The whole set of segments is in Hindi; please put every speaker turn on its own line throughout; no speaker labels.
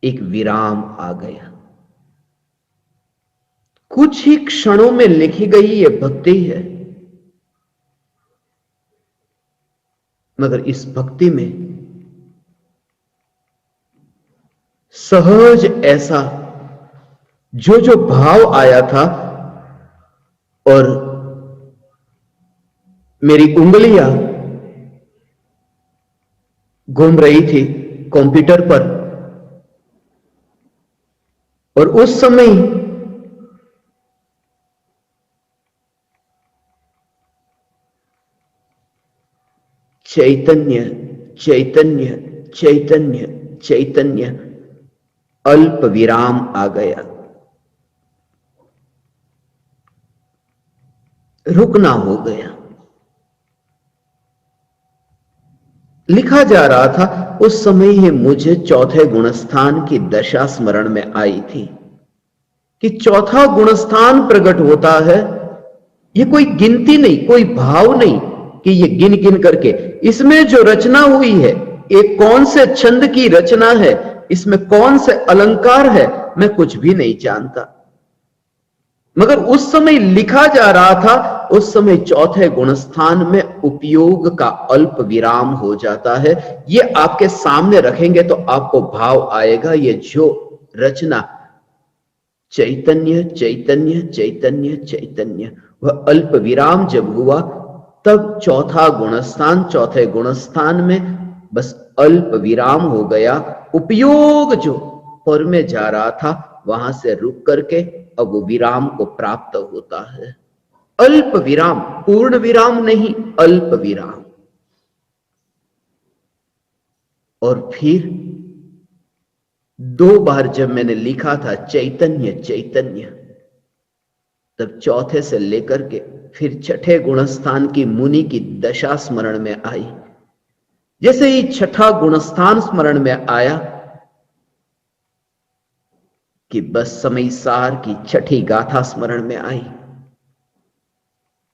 एक विराम आ गया। कुछ ही क्षणों में लिखी गई ये भक्ति है, मगर इस भक्ति में सहज ऐसा जो जो भाव आया था, और मेरी उंगलियां घूम रही थी कंप्यूटर पर, और उस समय चैतन्य चैतन्य चैतन्य चैतन्य अल्प विराम आ गया। रुकना हो गया। लिखा जा रहा था, उस समय ही मुझे चौथे गुणस्थान की दशा स्मरण में आई थी कि चौथा गुणस्थान प्रकट होता है। ये कोई गिनती नहीं, कोई भाव नहीं कि ये गिन गिन करके, इसमें जो रचना हुई है, एक कौन से छंद की रचना है, इसमें कौन से अलंकार है, मैं कुछ भी नहीं जानता। मगर उस समय लिखा जा रहा था, उस समय चौथे गुणस्थान में उपयोग का अल्प विराम हो जाता है। ये आपके सामने रखेंगे तो आपको भाव आएगा। ये जो रचना चैतन्य चैतन्य चैतन्य चैतन्य, वह अल्प विराम जब हुआ, तब चौथा गुणस्थान, चौथे गुणस्थान में बस अल्प विराम हो गया। उपयोग जो पर में जा रहा था, वहां से रुक करके अब वो विराम को प्राप्त होता है। अल्प विराम, पूर्ण विराम नहीं, अल्प विराम। और फिर 2 बार जब मैंने लिखा था चैतन्य चैतन्य, तब चौथे से लेकर के फिर छठे गुणस्थान की मुनि की दशा स्मरण में आई। जैसे ही छठा गुणस्थान स्मरण में आया कि बस समय सार की छठी गाथा स्मरण में आई।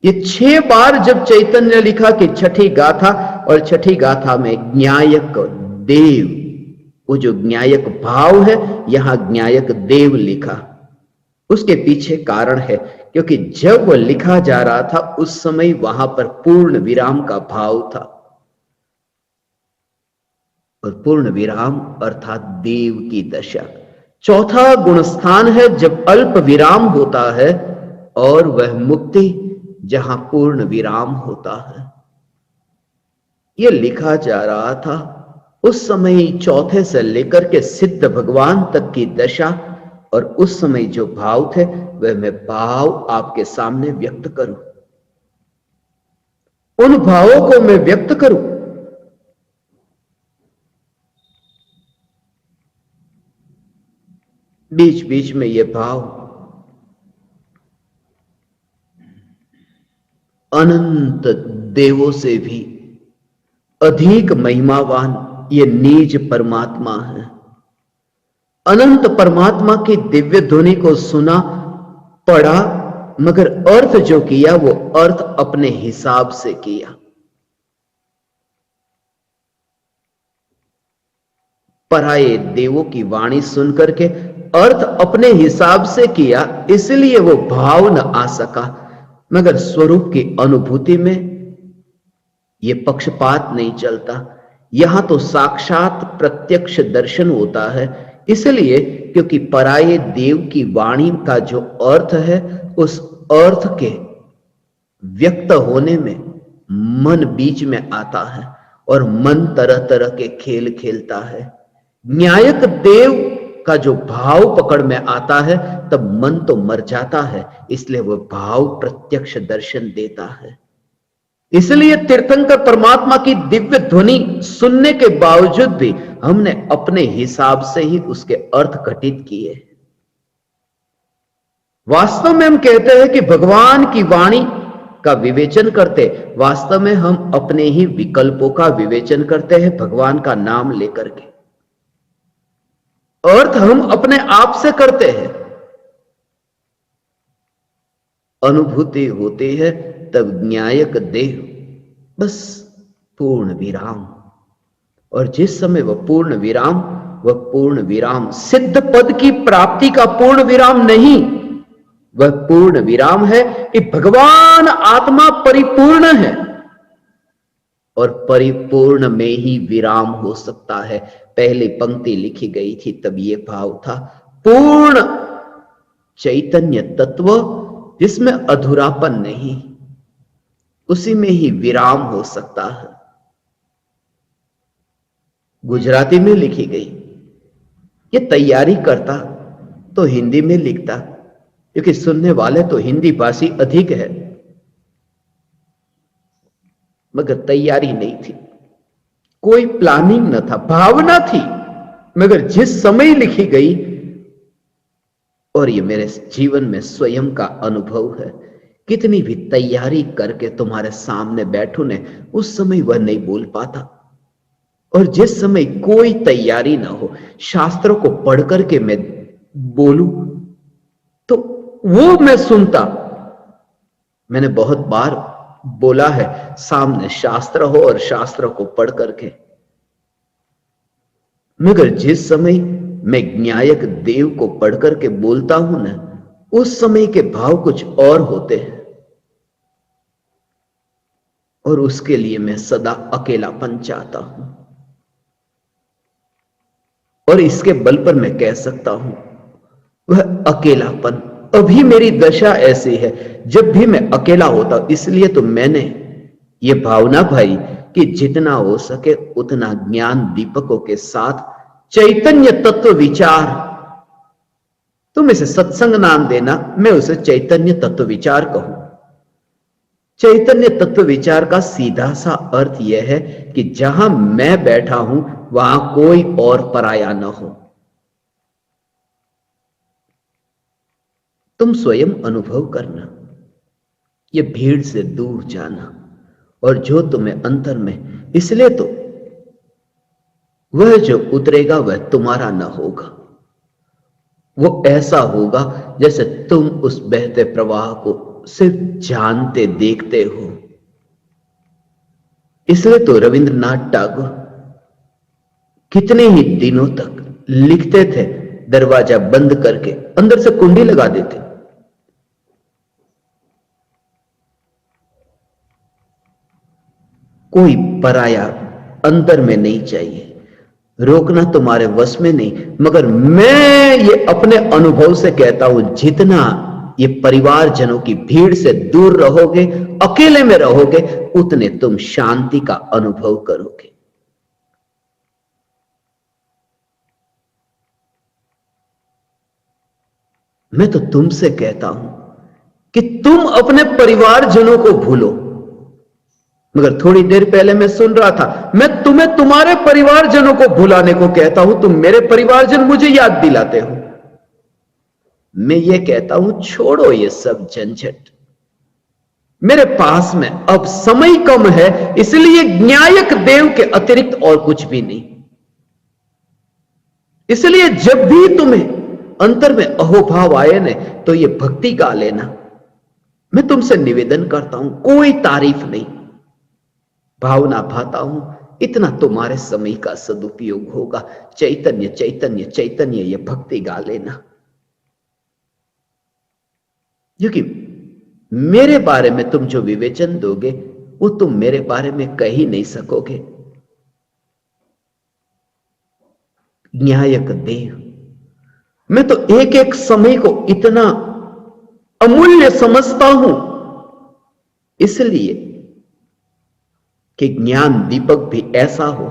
ये 6 बार जब चैतन्य लिखा कि छठी गाथा, और छठी गाथा में ज्ञायक देव, वो जो ज्ञायक भाव है, यहां ज्ञायक देव लिखा। उसके पीछे कारण है, क्योंकि जब वह लिखा जा रहा था उस समय वहां पर पूर्ण विराम का भाव था, और पूर्ण विराम अर्थात देव की दशा। चौथा गुणस्थान है जब अल्प विराम होता है, और वह मुक्ति जहां पूर्ण विराम होता है। यह लिखा जा रहा था उस समय चौथे से लेकर के सिद्ध भगवान तक की दशा, और उस समय जो भाव थे वह मैं भाव आपके सामने व्यक्त करूं, उन भावों को मैं व्यक्त करूं। बीच बीच में ये भाव अनंत देवों से भी अधिक महिमावान ये नीज परमात्मा है। अनंत परमात्मा की दिव्य ध्वनि को सुना, पढ़ा, मगर अर्थ जो किया वो अर्थ अपने हिसाब से किया। पराये देवों की वाणी सुनकर के अर्थ अपने हिसाब से किया, इसलिए वो भाव न आ सका। मगर स्वरूप की अनुभूति में ये पक्षपात नहीं चलता। यहां तो साक्षात प्रत्यक्ष दर्शन होता है, इसलिए क्योंकि पराये देव की वाणी का जो अर्थ है, उस अर्थ के व्यक्त होने में मन बीच में आता है, और मन तरह तरह के खेल खेलता है। न्यायक देव का जो भाव पकड़ में आता है, तब मन तो मर जाता है, इसलिए वह भाव प्रत्यक्ष दर्शन देता है। इसलिए तीर्थंकर परमात्मा की दिव्य ध्वनि सुनने के बावजूद भी हमने अपने हिसाब से ही उसके अर्थ घटित किए। वास्तव में हम कहते हैं कि भगवान की वाणी का विवेचन करते, वास्तव में हम अपने ही विकल्पों का विवेचन करते हैं भगवान का नाम लेकर के। अर्थ हम अपने आप से करते हैं। अनुभूति होती है तब न्यायक देव, बस पूर्ण विराम। और जिस समय वह पूर्ण विराम वह पूर्ण विराम, सिद्ध पद की प्राप्ति का पूर्ण विराम नहीं, वह पूर्ण विराम है कि भगवान आत्मा परिपूर्ण है और परिपूर्ण में ही विराम हो सकता है। पहली पंक्ति लिखी गई थी तब यह भाव था, पूर्ण चैतन्य तत्व जिसमें अधूरापन नहीं, उसी में ही विराम हो सकता है। गुजराती में लिखी गई, ये तैयारी करता तो हिंदी में लिखता, क्योंकि सुनने वाले तो हिंदी भाषी अधिक है, मगर तैयारी नहीं थी, कोई प्लानिंग न था, भावना थी, मगर जिस समय लिखी गई, और ये मेरे जीवन में स्वयं का अनुभव है, कितनी भी तैयारी करके तुम्हारे सामने बैठू ने, उस समय वह नहीं बोल पाता। और जिस समय कोई तैयारी ना हो, शास्त्रों को पढ़ करके मैं बोलूं तो वो मैं सुनता। मैंने बहुत बार बोला है, सामने शास्त्र हो और शास्त्रों को पढ़ करके, मगर जिस समय मैं न्यायक देव को पढ़ करके बोलता हूं ना, उस समय के भाव कुछ और होते हैं, और उसके लिए मैं सदा अकेलापन चाहता हूं। और इसके बल पर मैं कह सकता हूं, वह अकेलापन, अभी मेरी दशा ऐसी है, जब भी मैं अकेला होता हूं, इसलिए तो मैंने ये भावना भाई कि जितना हो सके उतना ज्ञान दीपकों के साथ चैतन्य तत्व विचार, तुम इसे सत्संग नाम देना, मैं उसे चैतन्य तत्व विचार कहूं। चैतन्य तत्व विचार का सीधा सा अर्थ यह है कि जहां मैं बैठा हूं वहां कोई और पराया न हो। तुम स्वयं अनुभव करना, यह भीड़ से दूर जाना, और जो तुम्हें अंतर में, इसलिए तो वह जो उतरेगा वह तुम्हारा न होगा, वो ऐसा होगा जैसे तुम उस बहते प्रवाह को सिर्फ जानते देखते हो। इसलिए तो रविंद्रनाथ टैगोर कितने ही दिनों तक लिखते थे, दरवाजा बंद करके अंदर से कुंडी लगा देते। कोई पराया अंदर में नहीं चाहिए, रोकना तुम्हारे वश में नहीं, मगर मैं ये अपने अनुभव से कहता हूं, जितना ये परिवारजनों की भीड़ से दूर रहोगे, अकेले में रहोगे, उतने तुम शांति का अनुभव करोगे। मैं तो तुमसे कहता हूं कि तुम अपने परिवारजनों को भूलो, मगर थोड़ी देर पहले मैं सुन रहा था, मैं तुम्हें तुम्हारे परिवारजनों को भुलाने को कहता हूं, तुम मेरे परिवारजन मुझे याद दिलाते हो। मैं ये कहता हूं, छोड़ो ये सब झंझट, मेरे पास में अब समय कम है, इसलिए न्यायक देव के अतिरिक्त और कुछ भी नहीं। इसलिए जब भी तुम्हें अंतर में अहोभाव आए न, तो ये भक्ति गा लेना। मैं तुमसे निवेदन करता हूं, कोई तारीफ नहीं, भावना भाता हूं, इतना तुम्हारे समय का सदुपयोग होगा। चैतन्य चैतन्य चैतन्य, ये भक्ति गा लेना, क्योंकि मेरे बारे में तुम जो विवेचन दोगे वो तुम मेरे बारे में कह ही नहीं सकोगे। न्यायक देव, मैं तो एक एक समय को इतना अमूल्य समझता हूं, इसलिए कि ज्ञान दीपक भी ऐसा हो।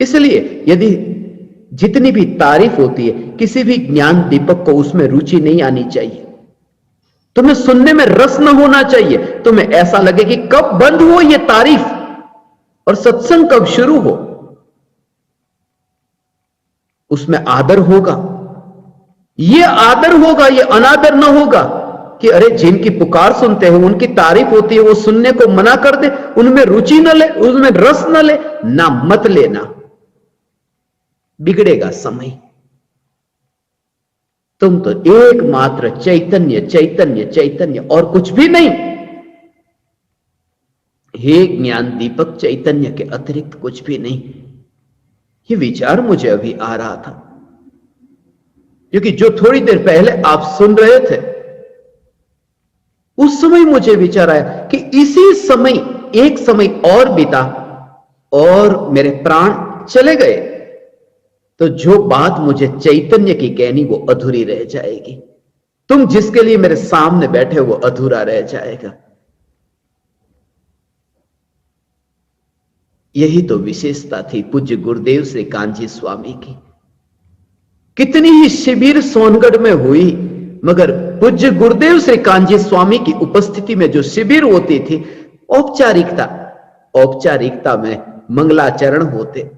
इसलिए यदि जितनी भी तारीफ होती है, किसी भी ज्ञान दीपक को उसमें रुचि नहीं आनी चाहिए। तुम्हें सुनने में रस न होना चाहिए, तुम्हें ऐसा लगे कि कब बंद हो ये तारीफ और सत्संग कब शुरू हो। उसमें आदर होगा, ये आदर होगा, ये अनादर न होगा कि अरे जिनकी पुकार सुनते हो, उनकी तारीफ होती है, वो सुनने को मना कर दे, उनमें रुचि न ले, उसमें रस न ले, ना मत लेना, बिगड़ेगा समय। तुम तो एकमात्र चैतन्य चैतन्य चैतन्य और कुछ भी नहीं। हे ज्ञान दीपक, चैतन्य के अतिरिक्त कुछ भी नहीं। ये विचार मुझे अभी आ रहा था, क्योंकि जो थोड़ी देर पहले आप सुन रहे थे, उस समय मुझे विचार आया कि इसी समय एक समय और बीता और मेरे प्राण चले गए, तो जो बात मुझे चैतन्य की कहनी वो अधूरी रह जाएगी। तुम जिसके लिए मेरे सामने बैठे वो अधूरा रह जाएगा। यही तो विशेषता थी पूज्य गुरुदेव श्री कांजी स्वामी की। कितनी ही शिविर सोनगढ़ में हुई, मगर पूज्य गुरुदेव श्री कांजी स्वामी की उपस्थिति में जो शिविर होती थी, औपचारिकता औपचारिकता में मंगलाचरण होते।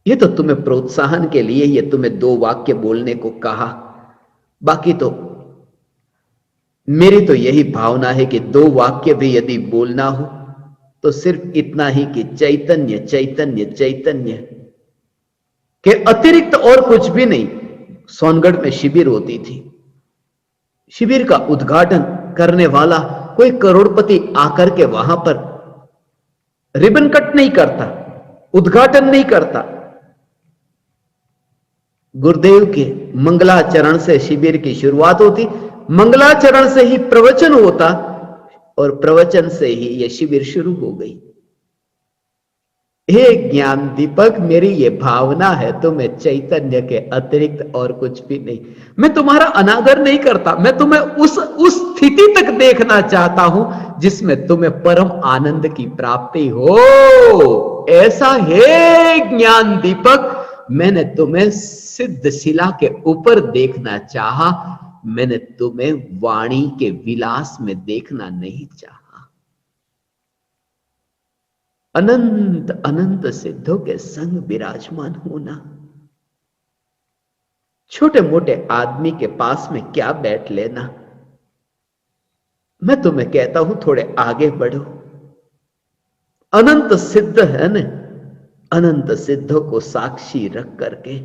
ये तो तुम्हें प्रोत्साहन के लिए ये तुम्हें 2 वाक्य बोलने को कहा, बाकी तो मेरी तो यही भावना है कि 2 वाक्य भी यदि बोलना हो तो सिर्फ इतना ही कि चैतन्य चैतन्य चैतन्य के अतिरिक्त और कुछ भी नहीं। सोनगढ़ में शिविर होती थी, शिविर का उद्घाटन करने वाला कोई करोड़पति आकर के वहां पर रिबन कट नहीं करता, उद्घाटन नहीं करता। गुरुदेव के मंगलाचरण से शिविर की शुरुआत होती, मंगलाचरण से ही प्रवचन होता और प्रवचन से ही यह शिविर शुरू हो गई। हे ज्ञान दीपक, मेरी ये भावना है तुम्हें चैतन्य के अतिरिक्त और कुछ भी नहीं। मैं तुम्हारा अनादर नहीं करता, मैं तुम्हें उस स्थिति तक देखना चाहता हूं जिसमें तुम्हें परम आनंद की प्राप्ति हो। ऐसा है ज्ञान दीपक, मैंने तुम्हें सिद्ध शिला के ऊपर देखना चाहा, मैंने तुम्हें वाणी के विलास में देखना नहीं चाहा। अनंत अनंत सिद्धों के संग विराजमान होना। छोटे मोटे आदमी के पास में क्या बैठ लेना। मैं तुम्हें कहता हूं थोड़े आगे बढ़ो। अनंत सिद्ध है न, अनंत सिद्धों को साक्षी रख करके,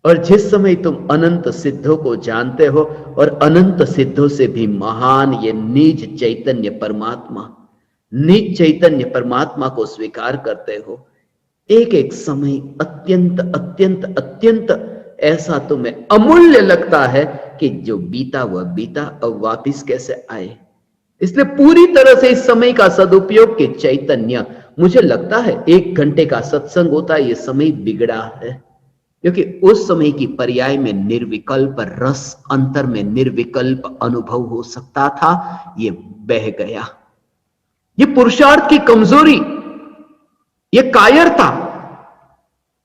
और जिस समय तुम अनंत सिद्धों को जानते हो और अनंत सिद्धों से भी महान ये निज चैतन्य परमात्मा, निज चैतन्य परमात्मा को स्वीकार करते हो, एक एक समय अत्यंत अत्यंत अत्यंत ऐसा तुम्हें अमूल्य लगता है कि जो बीता वह बीता, अब वापिस कैसे आए। इसलिए पूरी तरह से इस समय का सदुपयोग के चैतन्य, मुझे लगता है 1 घंटे का सत्संग होता है, ये समय बिगड़ा है, क्योंकि उस समय की पर्याय में निर्विकल्प रस, अंतर में निर्विकल्प अनुभव हो सकता था, ये बह गया। ये पुरुषार्थ की कमजोरी, ये कायरता,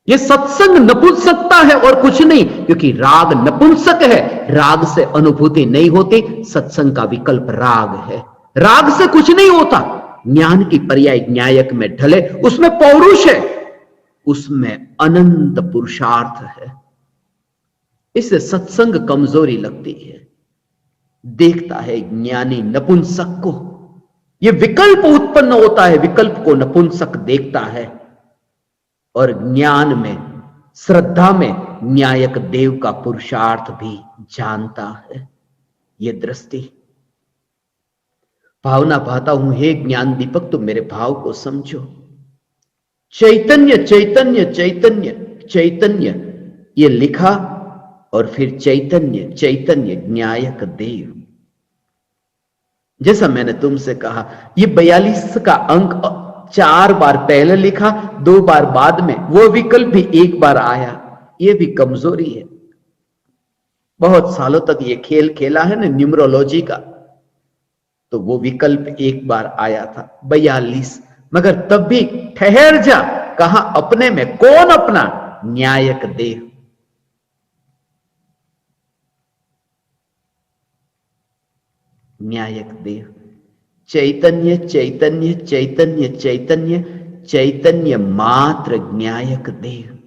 ये सत्संग नपुंसकता है और कुछ नहीं, क्योंकि राग नपुंसक है, राग से अनुभूति नहीं होती, सत्संग का विकल्प राग है, राग से कुछ नहीं होता। ज्ञान की पर्याय न्यायक में ढले, उसमें पौरुष है, उसमें अनंत पुरुषार्थ है। इससे सत्संग कमजोरी लगती है। देखता है ज्ञानी नपुंसक को, यह विकल्प उत्पन्न होता है, विकल्प को नपुंसक देखता है, और ज्ञान में, श्रद्धा में न्यायक देव का पुरुषार्थ भी जानता है। यह दृष्टि, भावना पाता हूं, हे ज्ञान दीपक, तुम मेरे भाव को समझो। चैतन्य चैतन्य चैतन्य चैतन्य, ये लिखा, और फिर चैतन्य चैतन्य न्यायक देव। जैसा मैंने तुमसे कहा, ये 42 का अंक 4 बार पहले लिखा, 2 बार बाद में, वो विकल्प भी 1 बार आया, ये भी कमजोरी है। बहुत सालों तक ये खेल खेला है ना न्यूमरोलॉजी का, तो वो विकल्प 1 बार आया था 42, मगर तब भी ठहर जा, कहा अपने में, कौन अपना? न्यायक देव। न्यायक देव, चैतन्य चैतन्य चैतन्य चैतन्य चैतन्य मात्र न्यायक देव,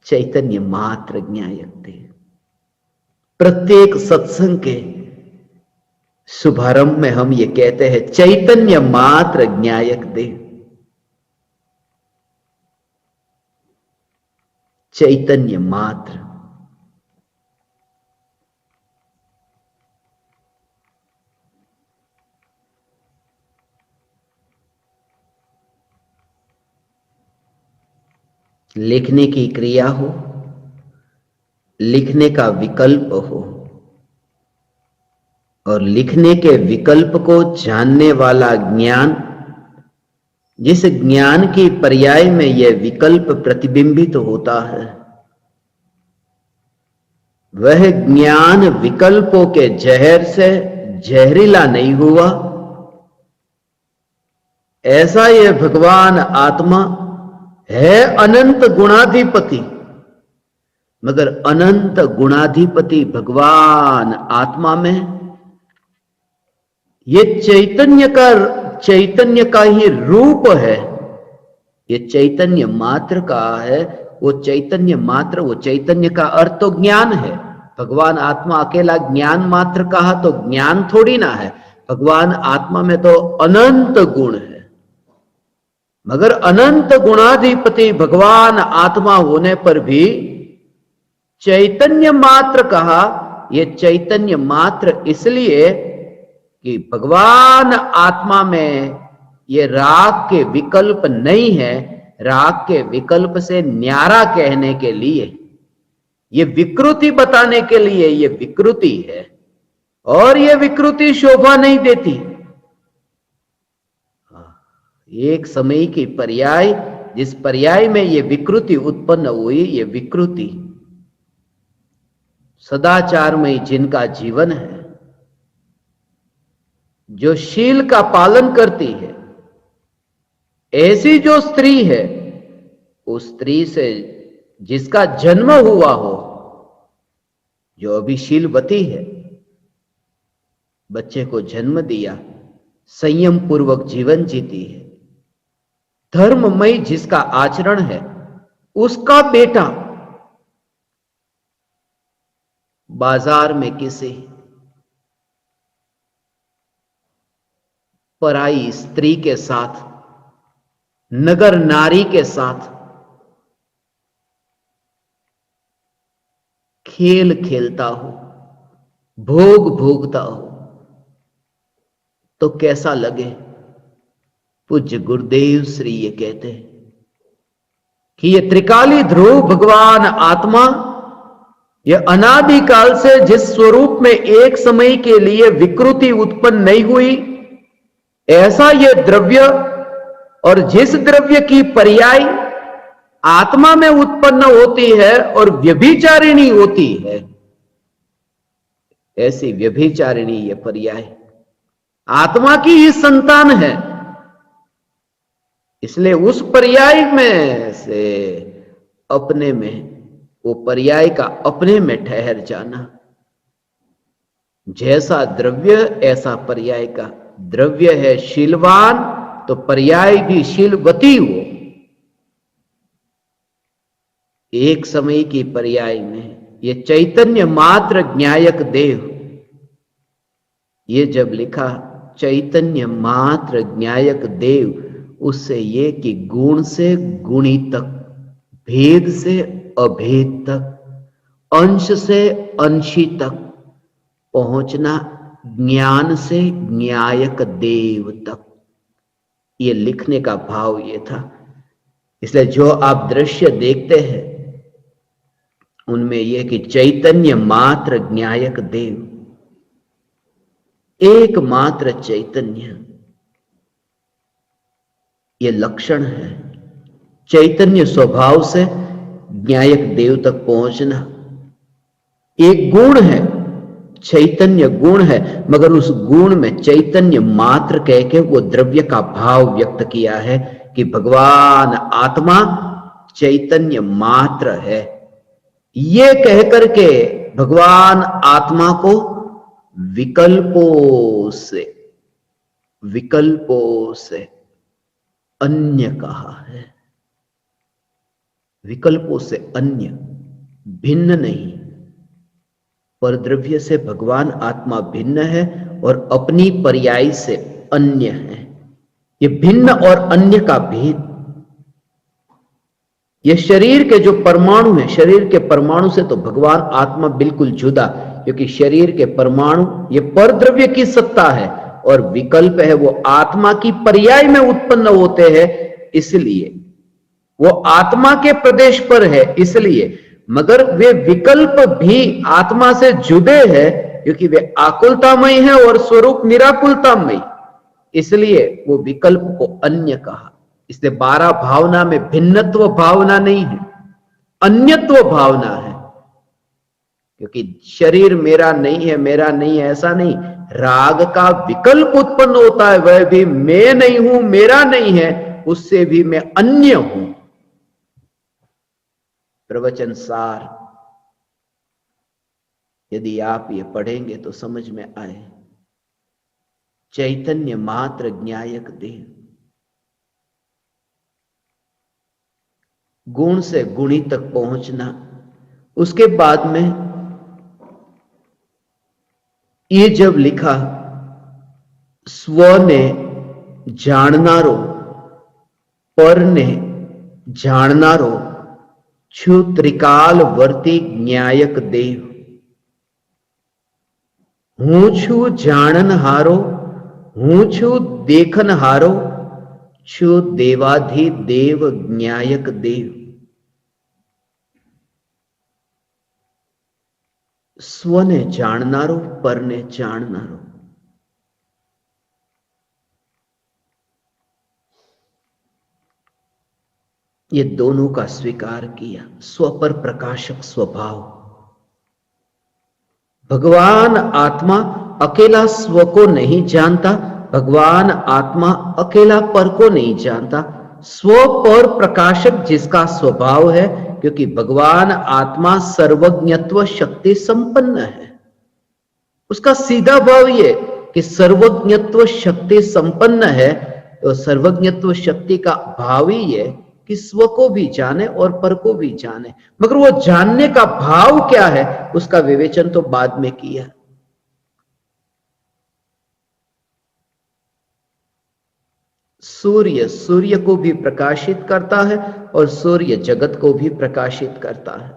चैतन्य मात्र न्यायक देव। प्रत्येक सत्संग के शुभारंभ में हम ये कहते हैं, चैतन्य मात्र न्यायक देव, चैतन्य मात्र। लिखने की क्रिया हो, लिखने का विकल्प हो, और लिखने के विकल्प को जानने वाला ज्ञान, जिस ज्ञान की पर्याय में यह विकल्प प्रतिबिंबित होता है, वह ज्ञान विकल्पों के जहर से जहरीला नहीं हुआ। ऐसा यह भगवान आत्मा है अनंत गुणाधिपति, मगर अनंत गुणाधिपति भगवान आत्मा में ये चैतन्य का ही रूप है। ये चैतन्य मात्र का है। वो चैतन्य मात्र, वो चैतन्य का अर्थ तो ज्ञान है। भगवान आत्मा अकेला ज्ञान मात्र कहा तो ज्ञान थोड़ी ना है। भगवान आत्मा में तो अनंत गुण है, मगर अनंत गुणाधिपति भगवान आत्मा होने पर भी चैतन्य मात्र कहा। यह चैतन्य मात्र इसलिए कि भगवान आत्मा में ये राग के विकल्प नहीं है। राग के विकल्प से न्यारा कहने के लिए, ये विकृति बताने के लिए ये विकृति है, और ये विकृति शोभा नहीं देती। एक समय की पर्याय, जिस पर्याय में ये विकृति उत्पन्न हुई, ये विकृति सदाचारमय जिनका जीवन है, जो शील का पालन करती है, ऐसी जो स्त्री है, उस स्त्री से जिसका जन्म हुआ हो, जो अभी शीलवती है, बच्चे को जन्म दिया, संयम पूर्वक जीवन जीती है, धर्ममय जिसका आचरण है, उसका बेटा बाजार में किसी पराई स्त्री के साथ, नगर नारी के साथ खेल खेलता हो, भोग भोगता हो, तो कैसा लगे? पूज्य गुरुदेव श्री ये कहते हैं कि ये त्रिकाली ध्रुव भगवान आत्मा, यह अनादिकाल से जिस स्वरूप में एक समय के लिए विकृति उत्पन्न नहीं हुई, ऐसा यह द्रव्य, और जिस द्रव्य की पर्याय आत्मा में उत्पन्न होती है और व्यभिचारिणी होती है, ऐसी व्यभिचारिणी यह पर्याय आत्मा की ही संतान है। इसलिए उस पर्याय में से अपने में, वो पर्याय का अपने में ठहर जाना। जैसा द्रव्य ऐसा पर्याय का। द्रव्य है शीलवान तो पर्याय भी शीलवती हो। एक समय की पर्याय में ये चैतन्य मात्र ज्ञायक देव, ये जब लिखा चैतन्य मात्र ज्ञायक देव, उससे ये कि गुण से गुणी तक, भेद से अभेद तक, अंश से अंशी तक पहुंचना, ज्ञान से ज्ञायक देव तक। ये लिखने का भाव ये था। इसलिए जो आप दृश्य देखते हैं उनमें यह कि चैतन्य मात्र ज्ञायक देव, एकमात्र चैतन्य, ये लक्षण है। चैतन्य स्वभाव से ज्ञायक देव तक पहुंचना एक गुण है, चैतन्य गुण है, मगर उस गुण में चैतन्य मात्र कह के वो द्रव्य का भाव व्यक्त किया है कि भगवान आत्मा चैतन्य मात्र है। ये कहकर के भगवान आत्मा को विकल्पों से अन्य कहा है। विकल्पों से अन्य, भिन्न नहीं। पर द्रव्य से भगवान आत्मा भिन्न है और अपनी पर्याय से अन्य है। ये भिन्न और अन्य का भेद, ये शरीर के जो परमाणु हैं, शरीर के परमाणु से तो भगवान आत्मा बिल्कुल जुदा, क्योंकि शरीर के परमाणु ये परद्रव्य की सत्ता है और विकल्प है वो आत्मा की पर्याय में उत्पन्न होते हैं। इसलिए वो आत्मा के प्रदेश पर है इसलिए, मगर वे विकल्प भी आत्मा से जुड़े हैं क्योंकि वे आकुलतामय है और स्वरूप निराकुलतामय, इसलिए वो विकल्प को अन्य कहा। इसलिए 12 भावना में भिन्नत्व भावना नहीं है, अन्यत्व भावना है। क्योंकि शरीर मेरा नहीं है ऐसा नहीं, राग का विकल्प उत्पन्न होता है, वह भी मैं नहीं हूं, मेरा नहीं है, उससे भी मैं अन्य हूं। प्रवचन सार यदि आप ये पढ़ेंगे तो समझ में आए। चैतन्य मात्र ज्ञायक देह, गुण से गुणी तक पहुंचना। उसके बाद में ये जब लिखा स्व ने जाणनारो परने जाणनारो छु त्रिकाल वर्ती ज्ञायक देव। हूं छु जाणन हारो, हूं छु देखन हारो, छु देवाधि देव ज्ञायक देव। स्व ने जाणनारो परने जाणनारो। ये दोनों का स्वीकार किया। स्व पर प्रकाशक स्वभाव। भगवान आत्मा अकेला स्व को नहीं जानता, भगवान आत्मा अकेला पर को नहीं जानता। स्व पर प्रकाशक जिसका स्वभाव है, क्योंकि भगवान आत्मा सर्वज्ञत्व शक्ति संपन्न है। उसका सीधा भाव ये कि सर्वज्ञत्व शक्ति संपन्न है, तो सर्वज्ञत्व शक्ति का भाव ही है कि स्व को भी जाने और पर को भी जाने। मगर वो जानने का भाव क्या है, उसका विवेचन तो बाद में किया। सूर्य को भी प्रकाशित करता है और सूर्य जगत को भी प्रकाशित करता है।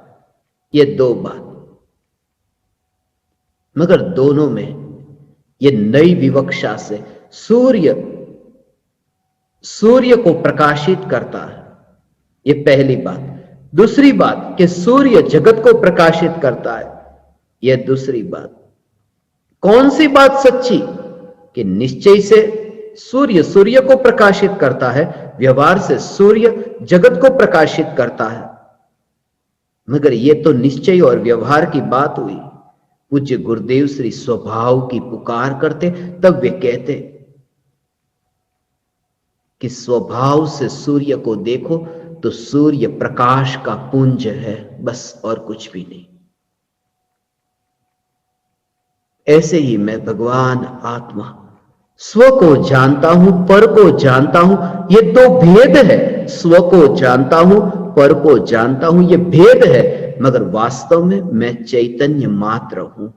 ये दो बात, मगर दोनों में ये नई विवक्षा से सूर्य को प्रकाशित करता है, ये पहली बात। दूसरी बात कि सूर्य जगत को प्रकाशित करता है, यह दूसरी बात। कौन सी बात सच्ची? कि निश्चय से सूर्य को प्रकाशित करता है, व्यवहार से सूर्य जगत को प्रकाशित करता है। मगर यह तो निश्चय और व्यवहार की बात हुई। पूज्य गुरुदेव श्री स्वभाव की पुकार करते, तब वे कहते कि स्वभाव से सूर्य को देखो तो सूर्य प्रकाश का पुंज है, बस और कुछ भी नहीं। ऐसे ही मैं भगवान आत्मा स्व को जानता हूं, पर को जानता हूं। ये दो भेद है। स्व को जानता हूं, पर को जानता हूं, ये भेद है, मगर वास्तव में मैं चैतन्य मात्र हूं।